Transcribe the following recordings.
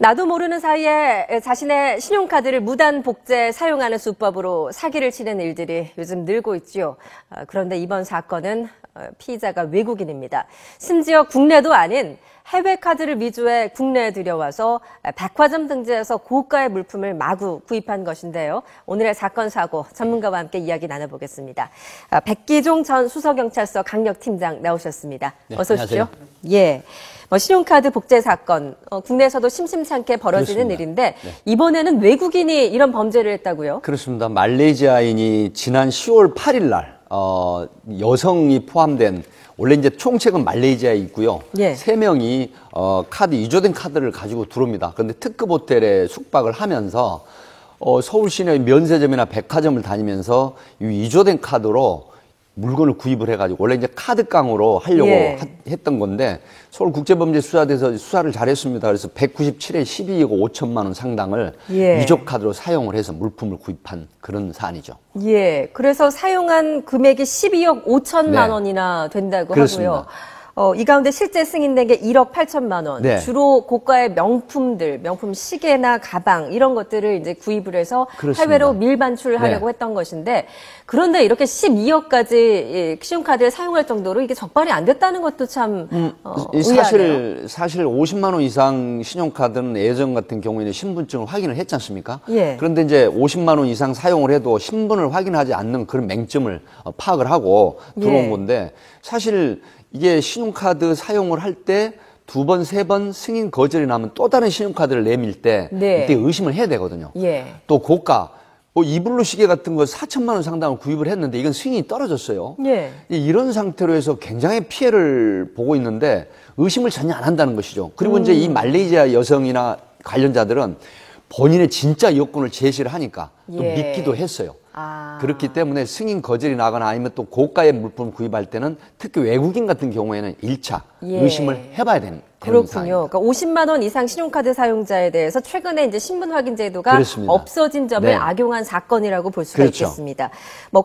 나도 모르는 사이에 자신의 신용카드를 무단 복제 사용하는 수법으로 사기를 치는 일들이 요즘 늘고 있지요. 그런데 이번 사건은 피의자가 외국인입니다. 심지어 국내도 아닌 해외 카드를 위조해 국내에 들여와서 백화점 등지에서 고가의 물품을 마구 구입한 것인데요. 오늘의 사건 사고 전문가와 함께 이야기 나눠보겠습니다. 백기종 전 수서경찰서 강력팀장 나오셨습니다. 네, 어서 오십시오. 안녕하세요. 예. 신용카드 복제 사건, 국내에서도 심심찮게 벌어지는 그렇습니다. 일인데 네. 이번에는 외국인이 이런 범죄를 했다고요? 그렇습니다. 말레이시아인이 지난 10월 8일 날 여성이 포함된 원래 이제 총책은 말레이시아에 있고요. 예. 3명이 카드 위조된 카드를 가지고 들어옵니다. 그런데 특급 호텔에 숙박을 하면서 서울 시내 면세점이나 백화점을 다니면서 이 위조된 카드로 물건을 구입을 해가지고 원래 이제 카드깡으로 하려고 했던 건데 서울국제범죄수사대에서 수사를 잘했습니다. 그래서 197에 12억 5천만 원 상당을 위조 카드로 사용을 해서 물품을 구입한 그런 사안이죠. 예. 그래서 사용한 금액이 12억 5천만 원이나 된다고 그렇습니다. 하고요. 이 가운데 실제 승인된 게 1억 8천만 원. 네. 주로 고가의 명품들, 명품 시계나 가방 이런 것들을 이제 구입을 해서 그렇습니다. 해외로 밀반출하려고 했던 것인데 그런데 이렇게 12억까지 신용카드를 사용할 정도로 이게 적발이 안 됐다는 것도 참 의아하네요. 사실 50만 원 이상 신용카드는 예전 같은 경우에는 신분증을 확인을 했지 않습니까? 예. 그런데 이제 50만 원 이상 사용을 해도 신분을 확인하지 않는 그런 맹점을 파악을 하고 들어온 건데 사실 이게 신용카드 사용을 할 때 2번, 3번 승인 거절이 나면 또 다른 신용카드를 내밀 때 이때 의심을 해야 되거든요. 또 고가, 이블루 시계 같은 거 4천만 원 상당을 구입을 했는데 이건 승인이 떨어졌어요. 이런 상태로 해서 굉장히 피해를 보고 있는데 의심을 전혀 안 한다는 것이죠. 그리고 이제 이 말레이시아 여성이나 관련자들은 본인의 진짜 여권을 제시를 하니까 또 믿기도 했어요. 그렇기 때문에 승인 거절이 나거나 아니면 또 고가의 물품을 구입할 때는 특히 외국인 같은 경우에는 1차 의심을 해봐야 되는 그렇군요. 그러니까 50만 원 이상 신용카드 사용자에 대해서 최근에 이제 신분 확인 제도가 그렇습니다. 없어진 점을 악용한 사건이라고 볼 수가 있겠습니다.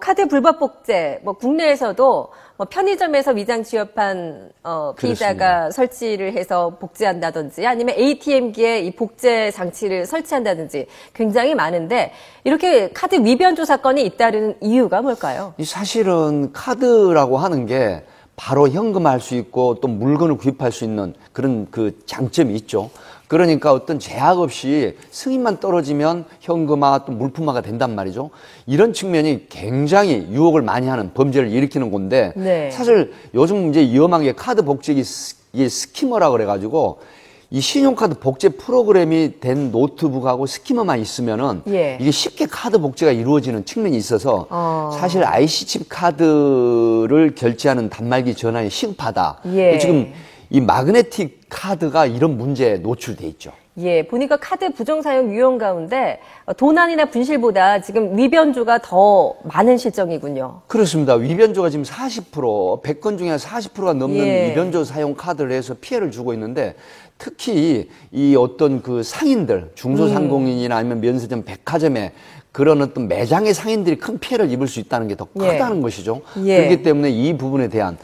카드 불법 복제, 국내에서도 편의점에서 위장 취업한 피의자가 설치를 해서 복제한다든지 아니면 ATM기에 이 복제 장치를 설치한다든지 굉장히 많은데 이렇게 카드 위변조 사건이 잇따르는 이유가 뭘까요? 사실은 카드라고 하는 게 바로 현금화할 수 있고 또 물건을 구입할 수 있는 그런 그 장점이 있죠. 그러니까 어떤 제약 없이 승인만 떨어지면 현금화 또 물품화가 된단 말이죠. 이런 측면이 굉장히 유혹을 많이 하는 범죄를 일으키는 건데 사실 요즘 이제 위험한 게 카드 복제기 이게 스키머라 그래가지고 이 신용카드 복제 프로그램이 된 노트북하고 스키머만 있으면은 이게 쉽게 카드 복제가 이루어지는 측면이 있어서 사실 IC칩 카드를 결제하는 단말기 전환이 시급하다. 지금 이 마그네틱 카드가 이런 문제에 노출돼 있죠. 보니까 카드 부정사용 유형 가운데 도난이나 분실보다 지금 위변조가 더 많은 실정이군요. 그렇습니다. 위변조가 지금 40%, 100건 중에 40%가 넘는 위변조 사용 카드를 해서 피해를 주고 있는데 특히 이 어떤 그 상인들, 중소상공인이나 아니면 면세점, 백화점에 그런 어떤 매장의 상인들이 큰 피해를 입을 수 있다는 게 더 크다는 것이죠. 그렇기 때문에 이 부분에 대한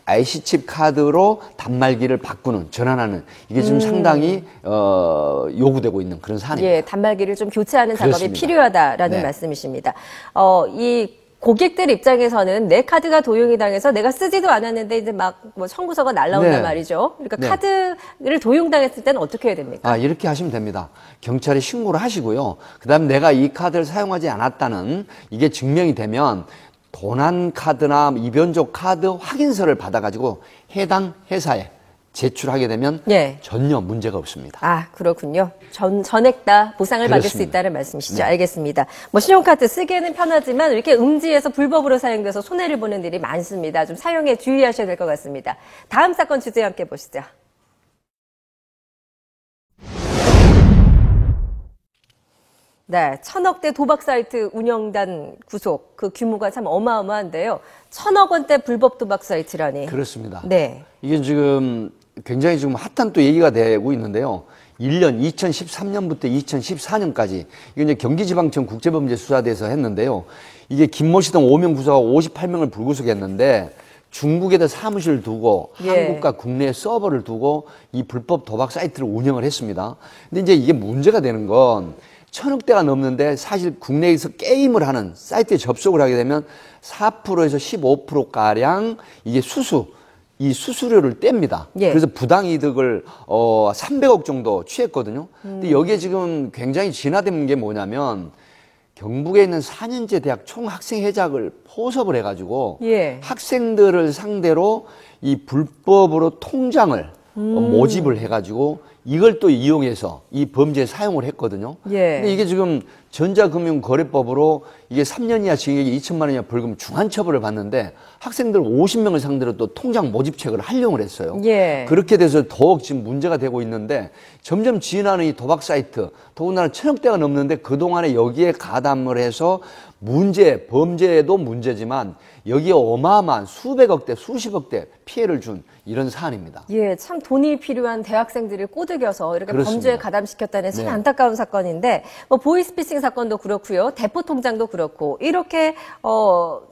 IC칩 카드로 단말기를 바꾸는, 전환하는 이게 지금 상당히 요구되고 있는 그런 사안입니다. 단말기를 좀 교체하는 작업이 필요하다라는 말씀이십니다. 이 고객들 입장에서는 내 카드가 도용이 당해서 내가 쓰지도 않았는데 이제 막 청구서가 날라온단 말이죠. 그러니까 카드를 도용당했을 때는 어떻게 해야 됩니까? 이렇게 하시면 됩니다. 경찰에 신고를 하시고요. 그다음 내가 이 카드를 사용하지 않았다는 이게 증명이 되면 도난 카드나 위변조 카드 확인서를 받아가지고 해당 회사에 제출하게 되면 전혀 문제가 없습니다. 그렇군요. 전액 다 보상을 받을 수 있다는 말씀이시죠. 알겠습니다. 신용카드 쓰기에는 편하지만 이렇게 음지에서 불법으로 사용돼서 손해를 보는 일이 많습니다. 좀 사용에 주의하셔야 될 것 같습니다. 다음 사건 주제 함께 보시죠. 천억대 도박 사이트 운영단 구속, 그 규모가 참 어마어마한데요. 1,000억 원대 불법 도박 사이트라니. 그렇습니다. 이게 지금 굉장히 지금 핫한 또 얘기가 되고 있는데요. 1년 2013년부터 2014년까지 이게 이제 경기지방청 국제범죄수사대에서 했는데요. 이게 김모 씨 등 5명 구속하고 58명을 불구속했는데 중국에다 사무실을 두고 예. 한국과 국내에 서버를 두고 이 불법 도박 사이트를 운영을 했습니다. 근데 이제 이게 문제가 되는 건 1,000억 대가 넘는데 사실 국내에서 게임을 하는 사이트에 접속을 하게 되면 4%에서 15%가량 이게 이 수수료를 뗍니다. 예. 그래서 부당이득을 300억 정도 취했거든요. 근데 여기에 지금 굉장히 진화된 게 뭐냐면 경북에 있는 4년제 대학 총학생회장을 포섭을 해가지고 예. 학생들을 상대로 이 불법으로 통장을 모집을 해가지고 이걸 또 이용해서 이 범죄에 사용을 했거든요. 예. 근데 이게 지금 전자금융거래법으로 이게 3년 이하 징역이 2천만 원 이하 벌금 중한처벌을 받는데 학생들 50명을 상대로 또 통장 모집책을 활용을 했어요. 예. 그렇게 돼서 더욱 지금 문제가 되고 있는데 점점 진화하는 이 도박 사이트, 더군다나 1,000억 대가 넘는데 그동안에 여기에 가담을 해서 범죄도 문제지만 여기에 어마어마한 수백억 대, 수십억 대 피해를 준 이런 사안입니다. 예, 참 돈이 필요한 대학생들을 꼬드겨서 이렇게 그렇습니다. 범죄에 가담시켰다는 참 네. 안타까운 사건인데, 뭐 보이스피싱 사건도 그렇고요, 대포 통장도 그렇고 이렇게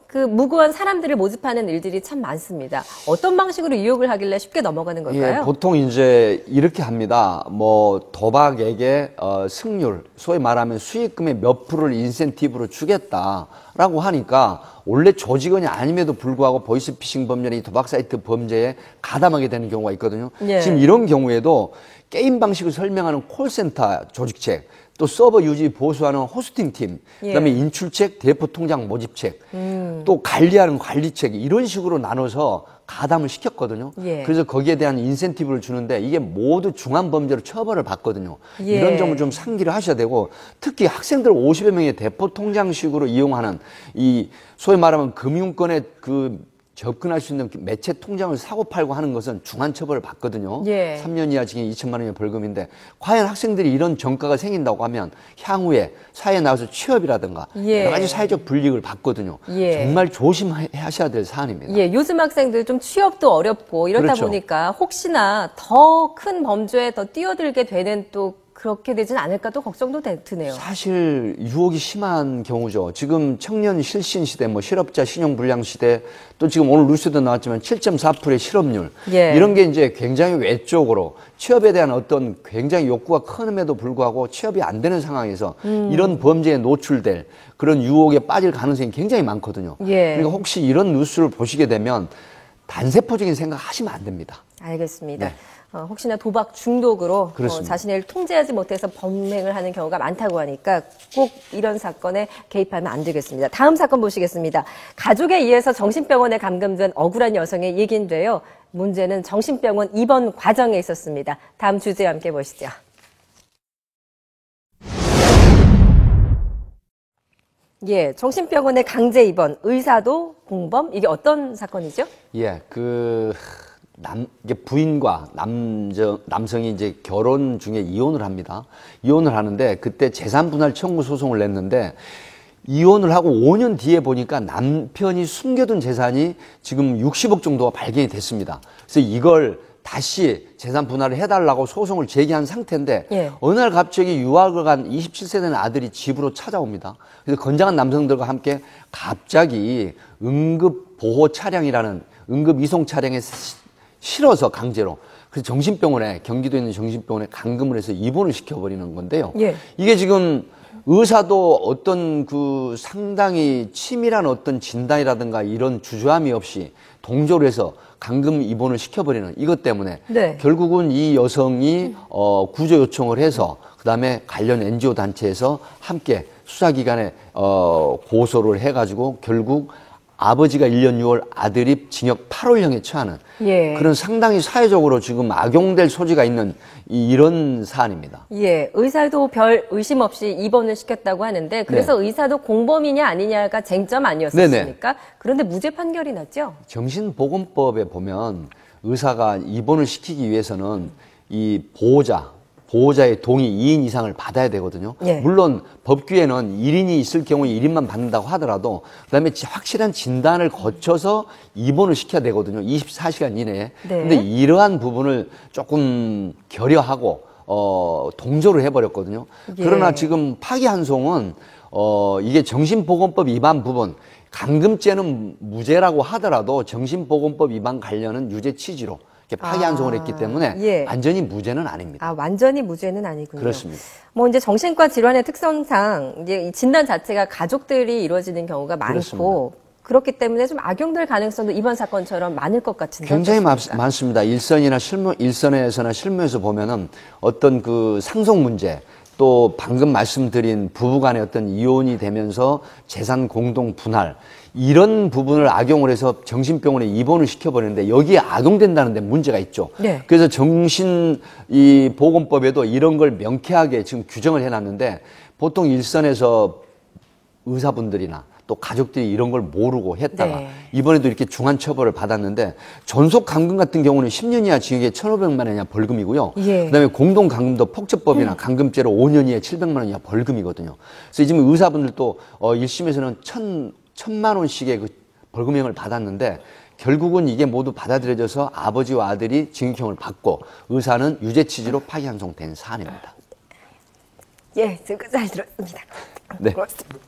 그 무고한 사람들을 모집하는 일들이 참 많습니다. 어떤 방식으로 유혹을 하길래 쉽게 넘어가는 걸까요? 예, 보통 이제 이렇게 합니다. 뭐 도박액의 승률, 소위 말하면 수익금의 몇 프로를 인센티브로 주겠다라고 하니까 원래 조직원이 아님에도 불구하고 보이스피싱 범죄나 이 도박 사이트 범죄에 가담하게 되는 경우가 있거든요. 예. 지금 이런 경우에도 게임 방식을 설명하는 콜센터 조직책, 또 서버 유지 보수하는 호스팅 팀, 그다음에 예. 인출책, 대포 통장 모집책, 또 관리하는 관리책 이런 식으로 나눠서 가담을 시켰거든요. 예. 그래서 거기에 대한 인센티브를 주는데 이게 모두 중한 범죄로 처벌을 받거든요. 예. 이런 점을 좀 상기를 하셔야 되고 특히 학생들 50여 명의 대포 통장식으로 이용하는 이 소위 말하면 금융권의 접근할 수 있는 매체 통장을 사고 팔고 하는 것은 중한 처벌을 받거든요. 예. 3년 이하 징역 2천만 원 이하 벌금인데 과연 학생들이 이런 전과가 생긴다고 하면 향후에 사회에 나와서 취업이라든가 예. 여러 가지 사회적 불이익을 받거든요. 예. 정말 조심하셔야 될 사안입니다. 예, 요즘 학생들 좀 취업도 어렵고 이러다 그렇죠. 보니까 혹시나 더 큰 범죄에 더 뛰어들게 되는 또 그렇게 되진 않을까 또 걱정도 드네요. 사실 유혹이 심한 경우죠. 지금 청년 실신 시대, 뭐 실업자 신용 불량 시대, 또 지금 오늘 뉴스도 나왔지만 7.4%의 실업률 예. 이런 게 이제 굉장히 외적으로 취업에 대한 어떤 굉장히 욕구가 큰음에도 불구하고 취업이 안 되는 상황에서 이런 범죄에 노출될 그런 유혹에 빠질 가능성이 굉장히 많거든요. 예. 그러니까 혹시 이런 뉴스를 보시게 되면 단세포적인 생각하시면 안 됩니다. 알겠습니다. 네. 혹시나 도박 중독으로 그렇습니다. 자신을 통제하지 못해서 범행을 하는 경우가 많다고 하니까 꼭 이런 사건에 개입하면 안 되겠습니다. 다음 사건 보시겠습니다. 가족에 의해서 정신병원에 감금된 억울한 여성의 얘기인데요. 문제는 정신병원 입원 과정에 있었습니다. 다음 주제와 함께 보시죠. 예, 정신병원에 강제 입원, 의사도 공범, 이게 어떤 사건이죠? 예, 이게 부인과 남성이 이제 결혼 중에 이혼을 합니다. 이혼을 하는데 그때 재산 분할 청구 소송을 냈는데 이혼을 하고 5년 뒤에 보니까 남편이 숨겨둔 재산이 지금 60억 정도가 발견이 됐습니다. 그래서 이걸 다시 재산 분할을 해달라고 소송을 제기한 상태인데 예. 어느 날 갑자기 유학을 간 27세 된 아들이 집으로 찾아옵니다. 그래서 건장한 남성들과 함께 갑자기 응급보호 차량이라는 응급 이송 차량에 실어서 강제로 그래서 정신병원에 경기도에 있는 정신병원에 감금을 해서 입원을 시켜버리는 건데요. 예. 이게 지금 의사도 어떤 상당히 치밀한 어떤 진단이라든가 이런 주저함이 없이 동조를 해서 감금 입원을 시켜버리는 이것 때문에 네. 결국은 이 여성이 구조 요청을 해서 그다음에 관련 NGO 단체에서 함께 수사기관에 고소를 해가지고 결국 아버지가 1년 6월 아들이 징역 8월형에 처하는 예. 그런 상당히 사회적으로 지금 악용될 소지가 있는 이런 사안입니다. 예, 의사도 별 의심 없이 입원을 시켰다고 하는데 그래서 의사도 공범이냐 아니냐가 쟁점 아니었습니까? 그런데 무죄 판결이 났죠? 정신보건법에 보면 의사가 입원을 시키기 위해서는 이 보호자의 동의 2인 이상을 받아야 되거든요. 예. 물론 법규에는 1인이 있을 경우에 1인만 받는다고 하더라도 그다음에 확실한 진단을 거쳐서 입원을 시켜야 되거든요. 24시간 이내에. 네. 근데 이러한 부분을 조금 결여하고 동조를 해버렸거든요. 예. 그러나 지금 파기환송은 이게 정신보건법 위반 부분 감금죄는 무죄라고 하더라도 정신보건법 위반 관련은 유죄 취지로 이렇게 파기환송을 했기 때문에 예. 완전히 무죄는 아닙니다. 아, 완전히 무죄는 아니군요. 그렇습니다. 뭐 이제 정신과 질환의 특성상 이제 이 진단 자체가 가족들이 이루어지는 경우가 많고 그렇습니다. 그렇기 때문에 좀 악용될 가능성도 이번 사건처럼 많을 것 같은데. 굉장히 어떻습니까? 많습니다. 일선에서나 실무에서 보면은 어떤 그 상속 문제 또 방금 말씀드린 부부간의 어떤 이혼이 되면서 재산 공동 분할 이런 부분을 악용을 해서 정신병원에 입원을 시켜버리는데 여기에 악용된다는 데 문제가 있죠. 네. 그래서 정신 이 보건법에도 이런 걸 명쾌하게 지금 규정을 해놨는데 보통 일선에서 의사분들이나 또 가족들이 이런 걸 모르고 했다가 네. 이번에도 이렇게 중한 처벌을 받았는데 전속 감금 같은 경우는 10년 이하 징역에 1,500만 원 이하 벌금이고요. 예. 그다음에 공동 감금도 폭처법이나 감금죄로 5년 이하 700만 원 이하 벌금이거든요. 그래서 지금 의사분들도 1심에서는 1,000만 원씩의 그 벌금형을 받았는데 결국은 이게 모두 받아들여져서 아버지와 아들이 징역형을 받고 의사는 유죄 취지로 파기환송된 사안입니다. 예, 지금 잘 들었습니다. 네. 고맙습니다.